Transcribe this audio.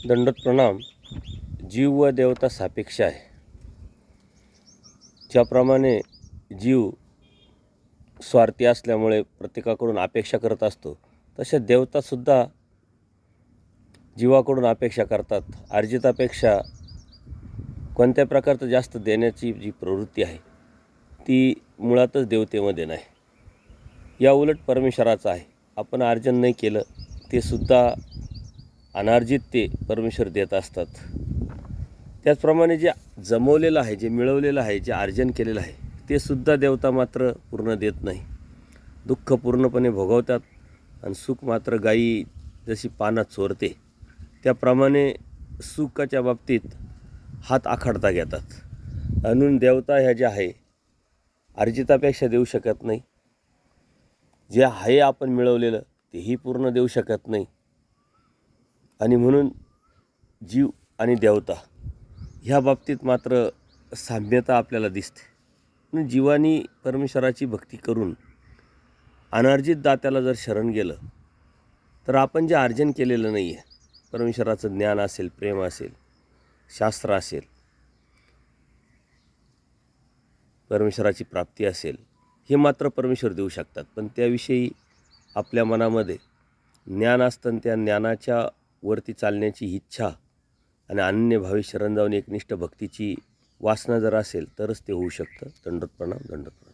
दंडोत प्रणाम. जीव व देवता सापेक्ष आहे. ज्याप्रमाणे जीव स्वार्थी असल्यामुळे प्रत्येकाकडून अपेक्षा करत असतो, तसे देवतासुद्धा जीवाकडून अपेक्षा करतात. अर्जितापेक्षा कोणत्या प्रकारचं जास्त देण्याची जी प्रवृत्ती आहे ती मुळातच देवतेमध्ये नाही. या उलट परमेश्वराचं आहे. आपण अर्जन नाही केलं ते सुद्धा अनार्जित ते परमेश्वर देत असतात. त्याचप्रमाणे जे जमवलेलं आहे, जे मिळवलेलं आहे, जे अर्जन केलेलं आहे ते सुद्धा देवता मात्र पूर्ण देत नाही. दुःख पूर्णपणे भोगवतात आणि सुख मात्र गायी जशी पानात चोरते त्याप्रमाणे सुखाच्या बाबतीत हात आखडता घेतात. म्हणून देवता ह्या ज्या आहे अर्जितापेक्षा देऊ शकत नाही. जे आहे आपण मिळवलेलं तेही पूर्ण देऊ शकत नाही. आणि म्हणून जीव आणि देवता ह्या बाबतीत मात्र साम्यता आपल्याला दिसते. म्हणून जीवानी परमेश्वराची भक्ती करून अनार्जित दात्याला जर शरण गेलं तर आपण जे अर्जन केलेलं नाही आहे, परमेश्वराचं ज्ञान असेल, प्रेम असेल, शास्त्र असेल, परमेश्वराची प्राप्ती असेल, हे मात्र परमेश्वर देऊ शकतात. पण त्याविषयी आपल्या मनामध्ये ज्ञान असतं आणि त्या ज्ञानाच्या वरती चालण्याची इच्छा आणि अनन्यभावी शरण जाऊन एकनिष्ठ भक्तीची वासना जर असेल तरच ते होऊ शकतं. दंडोत प्रणाम.